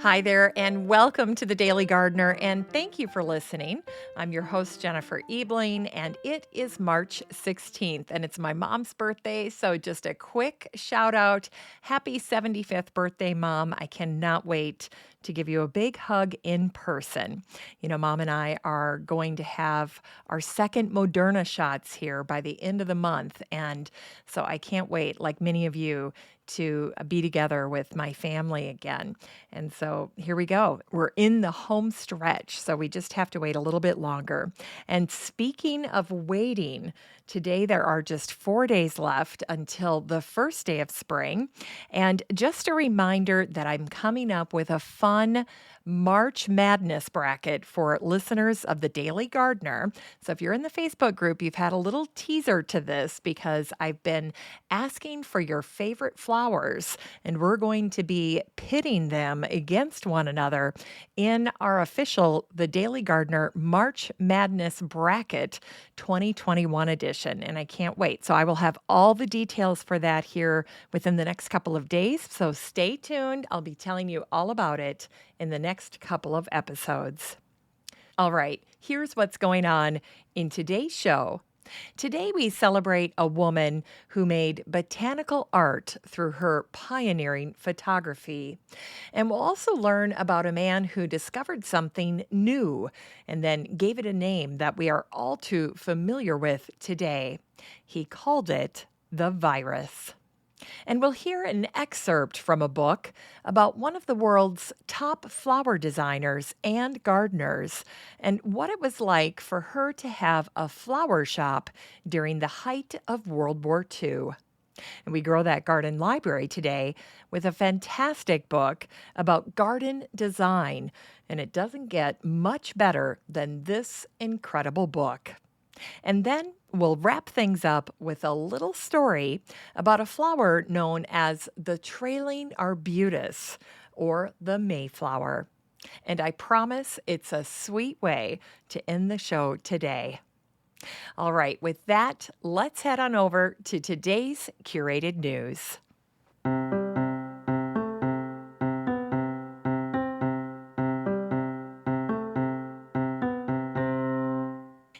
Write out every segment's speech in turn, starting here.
Hi there, and welcome to the Daily Gardener, and thank you for listening. I'm your host, Jennifer Ebling, and it is March 16th, and it's my mom's birthday, so just a quick shout out. Happy 75th birthday, Mom. I cannot wait to give you a big hug in person. You know, Mom and I are going to have our second Moderna shots here by the end of the month, and so I can't wait, like many of you, to be together with my family again. And so here we go. We're in the home stretch, so we just have to wait a little bit longer. And speaking of waiting, today there are just 4 days left until the first day of spring. And just a reminder that I'm coming up with a fun March Madness bracket for listeners of the Daily Gardener. So if you're in the Facebook group, you've had a little teaser to this because I've been asking for your favorite flowers, and we're going to be pitting them against one another in our official The Daily Gardener March Madness Bracket 2021 edition. And I can't wait. So I will have all the details for that here within the next couple of days. So stay tuned. I'll be telling you all about it in the next couple of episodes. All right, here's what's going on in today's show. Today, we celebrate a woman who made botanical art through her pioneering photography. And we'll also learn about a man who discovered something new and then gave it a name that we are all too familiar with today. He called it the virus. And we'll hear an excerpt from a book about one of the world's top flower designers and gardeners, and what it was like for her to have a flower shop during the height of World War II. And we grow that garden library today with a fantastic book about garden design, and it doesn't get much better than this incredible book. And then we'll wrap things up with a little story about a flower known as the trailing arbutus, or the Mayflower. And I promise it's a sweet way to end the show today. All right, with that, let's head on over to today's curated news.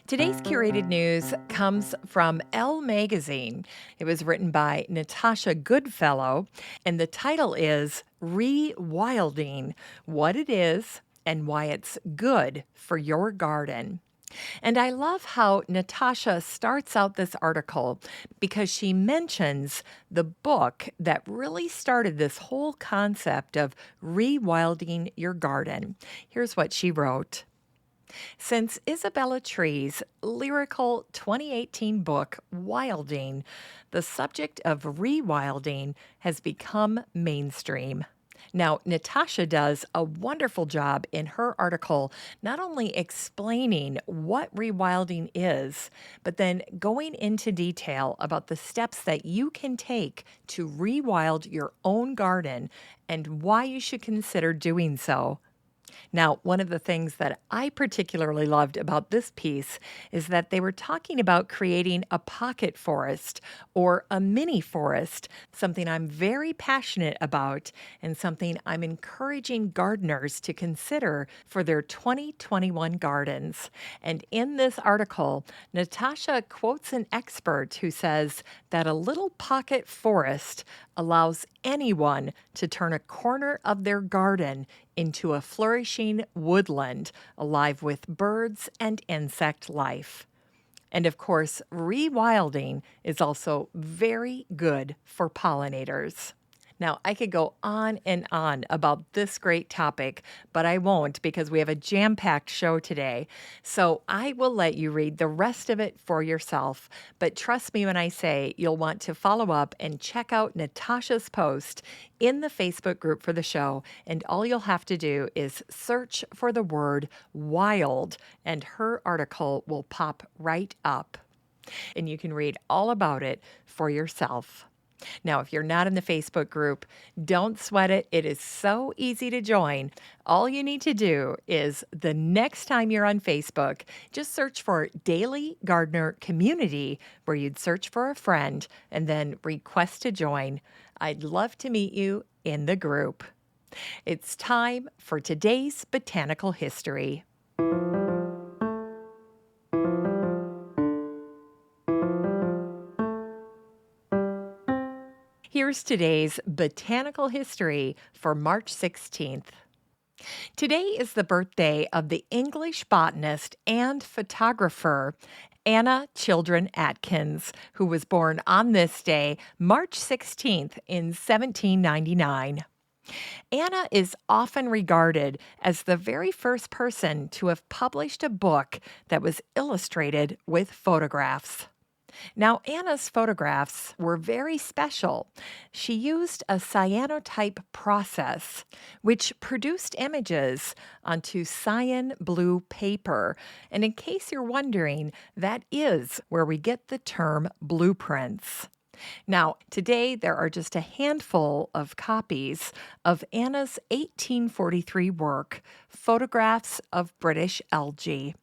Today's curated news comes from Elle magazine. It was written by Natasha Goodfellow, and the title is Rewilding: What It Is and Why It's Good for Your Garden. And I love how Natasha starts out this article because she mentions the book that really started this whole concept of rewilding your garden. Here's what she wrote. Since Isabella Tree's lyrical 2018 book, Wilding, the subject of rewilding has become mainstream. Now, Natasha does a wonderful job in her article, not only explaining what rewilding is, but then going into detail about the steps that you can take to rewild your own garden and why you should consider doing so. Now, one of the things that I particularly loved about this piece is that they were talking about creating a pocket forest or a mini forest, something I'm very passionate about and something I'm encouraging gardeners to consider for their 2021 gardens. And in this article, Natasha quotes an expert who says that a little pocket forest allows anyone to turn a corner of their garden into a flourishing woodland alive with birds and insect life. And of course, rewilding is also very good for pollinators. Now, I could go on and on about this great topic, but I won't because we have a jam-packed show today. So I will let you read the rest of it for yourself. But trust me when I say you'll want to follow up and check out Natasha's post in the Facebook group for the show. And all you'll have to do is search for the word wild, and her article will pop right up. And you can read all about it for yourself. Now, if you're not in the Facebook group, don't sweat it. It is so easy to join. All you need to do is the next time you're on Facebook, just search for Daily Gardener Community, where you'd search for a friend and then request to join. I'd love to meet you in the group. It's time for today's botanical history. Here's today's botanical history for March 16th. Today is the birthday of the English botanist and photographer Anna Children Atkins, who was born on this day, March 16th, in 1799. Anna is often regarded as the very first person to have published a book that was illustrated with photographs. Now, Anna's photographs were very special. She used a cyanotype process, which produced images onto cyan blue paper. And in case you're wondering, that is where we get the term blueprints. Now, today there are just a handful of copies of Anna's 1843 work, Photographs of British Algae.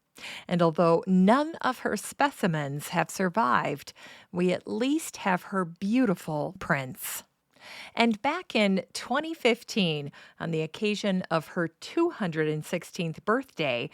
And although none of her specimens have survived, we at least have her beautiful prints. And back in 2015, on the occasion of her 216th birthday,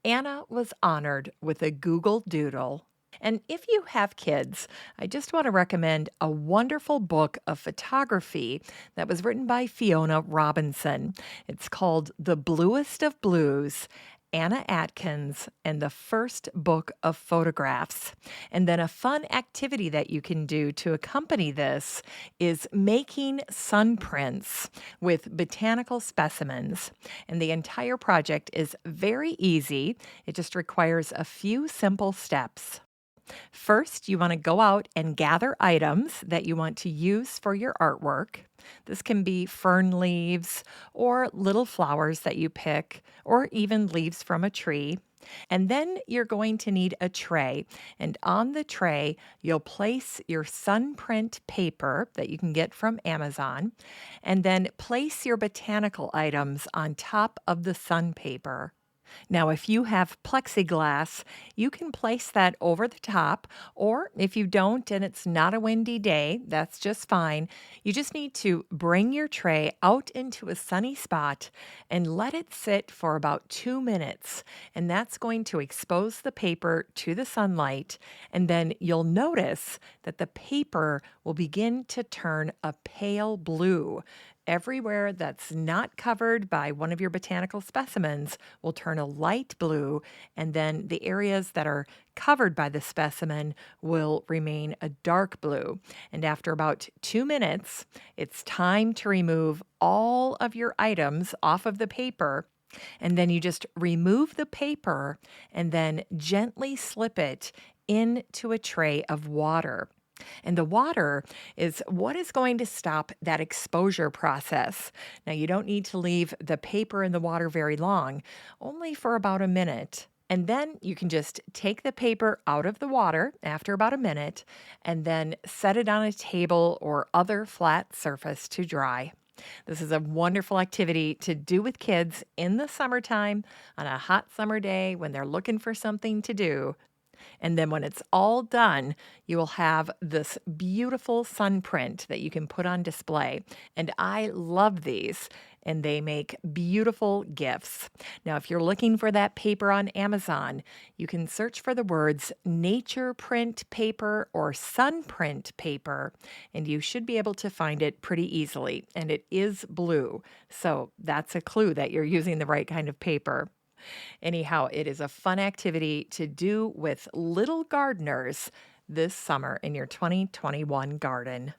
Anna was honored with a Google Doodle. And if you have kids, I just want to recommend a wonderful book of photography that was written by Fiona Robinson. It's called The Bluest of Blues, Anna Atkins, and the First Book of Photographs. And then a fun activity that you can do to accompany this is making sun prints with botanical specimens. And the entire project is very easy. It just requires a few simple steps. First, you want to go out and gather items that you want to use for your artwork. This can be fern leaves or little flowers that you pick, or even leaves from a tree. And then you're going to need a tray. And on the tray, you'll place your sun print paper that you can get from Amazon, and then place your botanical items on top of the sun paper. Now, if you have plexiglass, you can place that over the top, or if you don't and it's not a windy day, that's just fine. You just need to bring your tray out into a sunny spot and let it sit for about 2 minutes. And that's going to expose the paper to the sunlight. And then you'll notice that the paper will begin to turn a pale blue. Everywhere that's not covered by one of your botanical specimens will turn a light blue, and then the areas that are covered by the specimen will remain a dark blue. And after about 2 minutes, it's time to remove all of your items off of the paper. And then you just remove the paper and then gently slip it into a tray of water. And the water is what is going to stop that exposure process. Now, you don't need to leave the paper in the water very long, only for about a minute. And then you can just take the paper out of the water after about a minute and then set it on a table or other flat surface to dry. This is a wonderful activity to do with kids in the summertime on a hot summer day when they're looking for something to do. And then when it's all done, you will have this beautiful sun print that you can put on display. And I love these, and they make beautiful gifts. Now, if you're looking for that paper on Amazon, you can search for the words nature print paper or sun print paper, and you should be able to find it pretty easily. And it is blue, so that's a clue that you're using the right kind of paper. Anyhow, it is a fun activity to do with little gardeners this summer in your 2021 garden.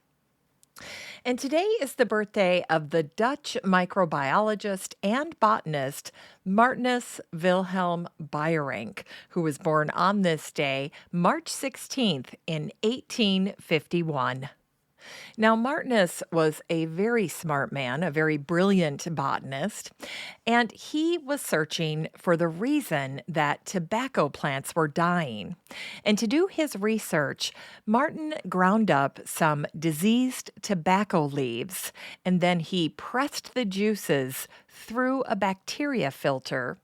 And today is the birthday of the Dutch microbiologist and botanist Martinus Wilhelm Beijerinck, who was born on this day, March 16th in 1851. Now, Martinus was a very smart man, a very brilliant botanist, and he was searching for the reason that tobacco plants were dying. And to do his research, Martin ground up some diseased tobacco leaves, and then he pressed the juices through a bacteria filter.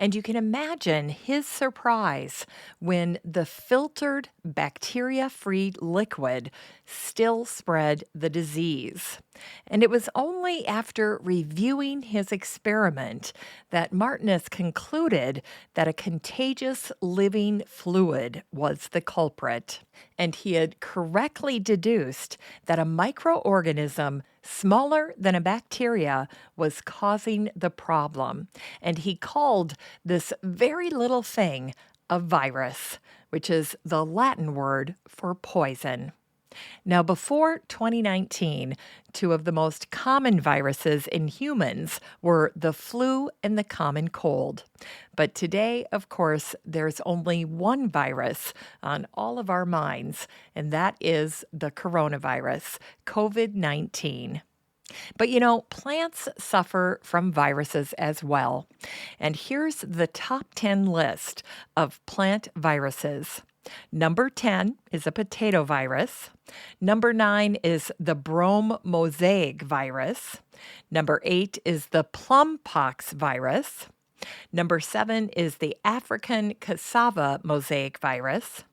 And you can imagine his surprise when the filtered bacteria free liquid still spread the disease. And it was only after reviewing his experiment that Martinus concluded that a contagious living fluid was the culprit. And he had correctly deduced that a microorganism smaller than a bacteria was causing the problem. And he called this very little thing a virus, which is the Latin word for poison. Now, before 2019, two of the most common viruses in humans were the flu and the common cold. But today, of course, there's only one virus on all of our minds, and that is the coronavirus, COVID-19. But plants suffer from viruses as well. And here's the top 10 list of plant viruses. Number 10 is a potato virus. Number 9 is the brome mosaic virus. Number 8 is the plum pox virus. Number 7 is the African cassava mosaic virus.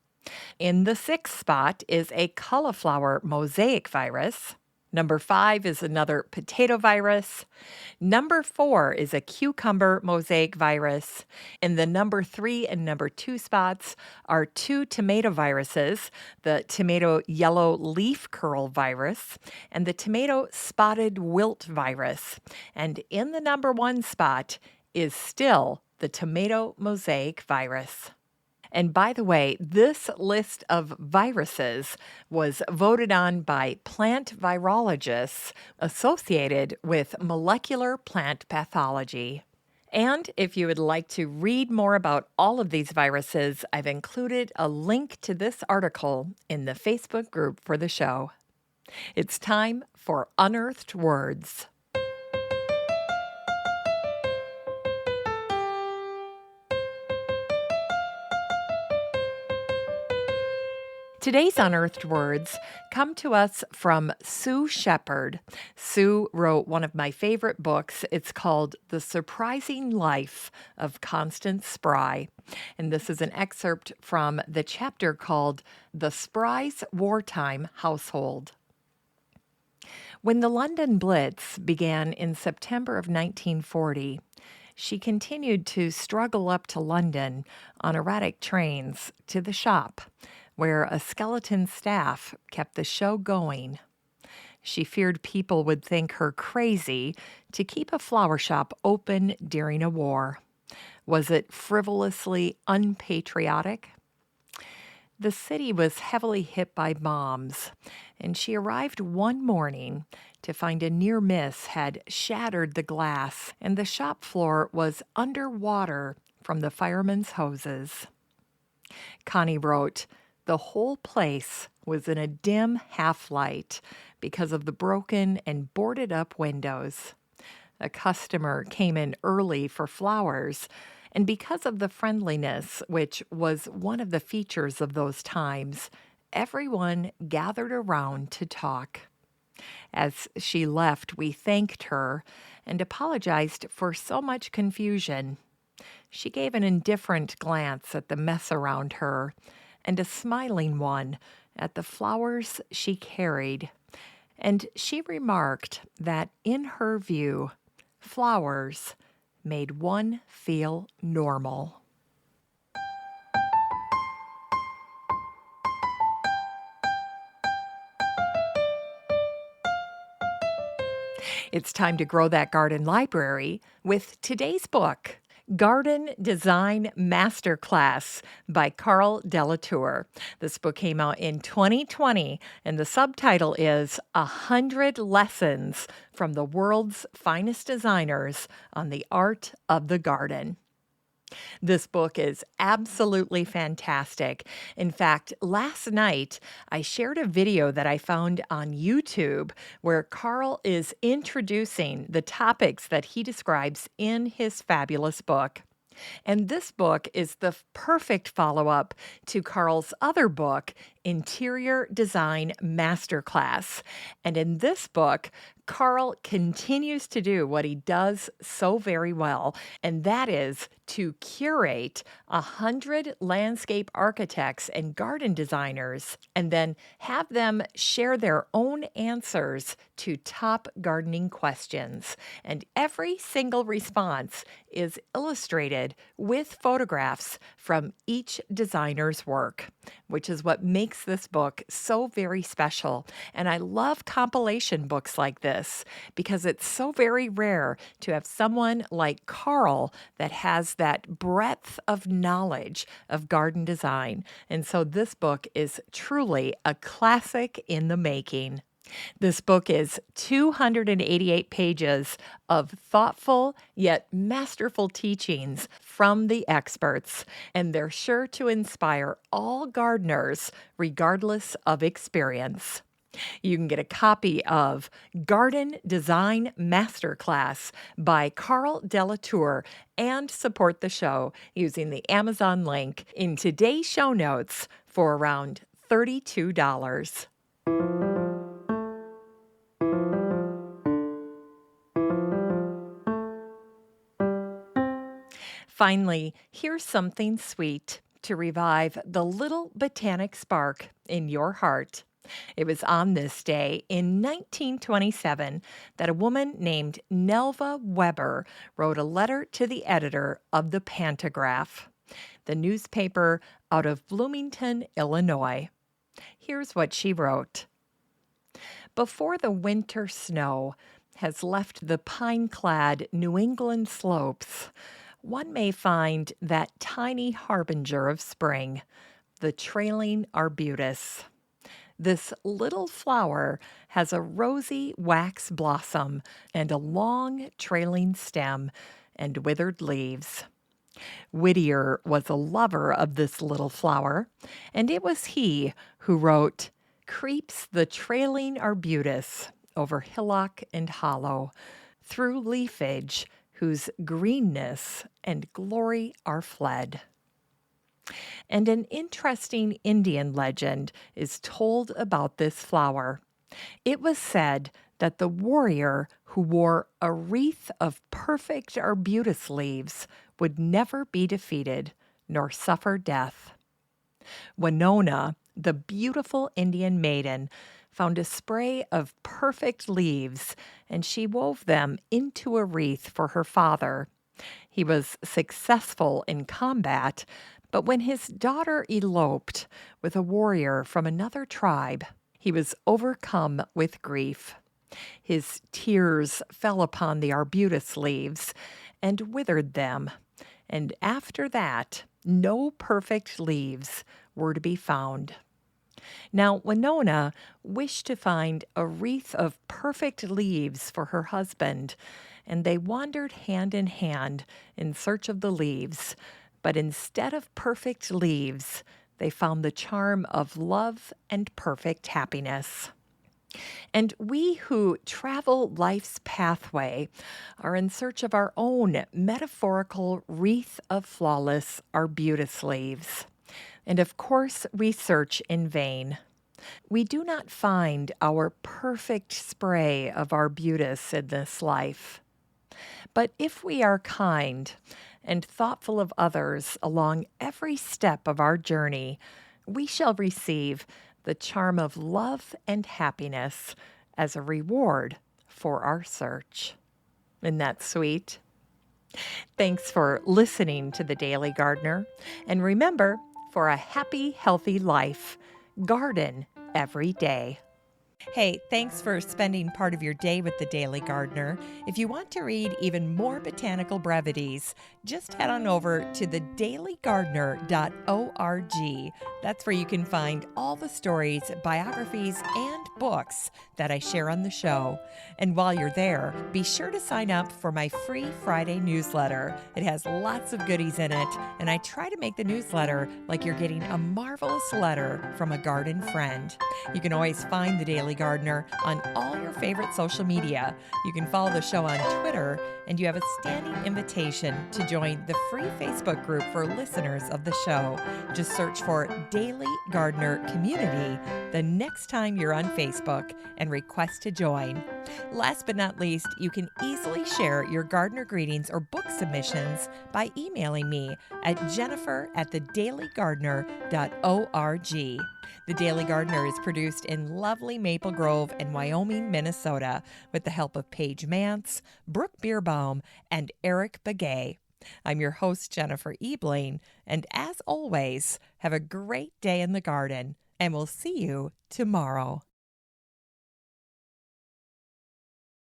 In the 6th spot is a cauliflower mosaic virus. Number 5 is another potato virus. Number 4 is a cucumber mosaic virus. In the number 3 and number 2 spots are 2 tomato viruses, the tomato yellow leaf curl virus and the tomato spotted wilt virus. And in the number 1 spot is still the tomato mosaic virus. And by the way, this list of viruses was voted on by plant virologists associated with molecular plant pathology. And if you would like to read more about all of these viruses, I've included a link to this article in the Facebook group for the show. It's time for Unearthed Words. Today's unearthed words come to us from Sue Shepherd. Sue wrote one of my favorite books. It's called The Surprising Life of Constance Spry. And this is an excerpt from the chapter called The Spry's Wartime Household. When the London Blitz began in September of 1940, she continued to struggle up to London on erratic trains to the shop, where a skeleton staff kept the show going. She feared people would think her crazy to keep a flower shop open during a war. Was it frivolously unpatriotic? The city was heavily hit by bombs, and she arrived one morning to find a near miss had shattered the glass, and the shop floor was underwater from the firemen's hoses. Connie wrote, "The whole place was in a dim half-light because of the broken and boarded-up windows. A customer came in early for flowers, and because of the friendliness, which was one of the features of those times, everyone gathered around to talk. As she left, we thanked her and apologized for so much confusion. She gave an indifferent glance at the mess around her and a smiling one at the flowers she carried, and she remarked that, in her view, flowers made one feel normal." It's time to grow that garden library with today's book, Garden Design Masterclass by Carl Delatour. This book came out in 2020, and the subtitle is 100 Lessons from the World's Finest Designers on the Art of the Garden. This book is absolutely fantastic. In fact, last night I shared a video that I found on YouTube where Carl is introducing the topics that he describes in his fabulous book. And this book is the perfect follow-up to Carl's other book Interior Design Masterclass. And in this book, Carl continues to do what he does so very well, and that is to curate 100 landscape architects and garden designers and then have them share their own answers to top gardening questions. And every single response is illustrated with photographs from each designer's work, which is what makes this book so very special. And I love compilation books like this because it's so very rare to have someone like Carl that has that breadth of knowledge of garden design. And so this book is truly a classic in the making. This book is 288 pages of thoughtful yet masterful teachings from the experts, and they're sure to inspire all gardeners regardless of experience. You can get a copy of Garden Design Masterclass by Carl Delatour and support the show using the Amazon link in today's show notes for around $32. Finally, here's something sweet to revive the little botanic spark in your heart. It was on this day in 1927 that a woman named Nelva Weber wrote a letter to the editor of the Pantograph, the newspaper out of Bloomington, Illinois. Here's what she wrote. Before the winter snow has left the pine-clad New England slopes, one may find that tiny harbinger of spring, the trailing arbutus. This little flower has a rosy wax blossom and a long trailing stem and withered leaves. Whittier was a lover of this little flower, and it was he who wrote, "Creeps the trailing arbutus over hillock and hollow, through leafage whose greenness and glory are fled." And an interesting Indian legend is told about this flower. It was said that the warrior who wore a wreath of perfect arbutus leaves would never be defeated nor suffer death. Winona, the beautiful Indian maiden, found a spray of perfect leaves, and she wove them into a wreath for her father. He was successful in combat, but when his daughter eloped with a warrior from another tribe, he was overcome with grief. His tears fell upon the arbutus leaves and withered them, and after that, no perfect leaves were to be found. Now, Winona wished to find a wreath of perfect leaves for her husband, and they wandered hand in hand in search of the leaves. But instead of perfect leaves, they found the charm of love and perfect happiness. And we who travel life's pathway are in search of our own metaphorical wreath of flawless arbutus leaves. And of course, we search in vain. We do not find our perfect spray of arbutus in this life. But if we are kind and thoughtful of others along every step of our journey, we shall receive the charm of love and happiness as a reward for our search. Isn't that sweet? Thanks for listening to The Daily Gardener. And remember, for a happy, healthy life, garden every day. Hey, thanks for spending part of your day with The Daily Gardener. If you want to read even more botanical brevities, just head on over to thedailygardener.org. That's where you can find all the stories, biographies, and books that I share on the show. And while you're there, be sure to sign up for my free Friday newsletter. It has lots of goodies in it, and I try to make the newsletter like you're getting a marvelous letter from a garden friend. You can always find The Daily Daily Gardener on all your favorite social media. You can follow the show on Twitter, and you have a standing invitation to join the free Facebook group for listeners of the show. Just search for Daily Gardener Community the next time you're on Facebook and request to join. Last but not least, you can easily share your gardener greetings or book submissions by emailing me at jennifer@thedailygardener.org. The Daily Gardener is produced in lovely Maple Grove and Wyoming, Minnesota, with the help of Paige Mance, Brooke Bierbaum, and Eric Begay. I'm your host, Jennifer Ebling, and as always, have a great day in the garden, and we'll see you tomorrow.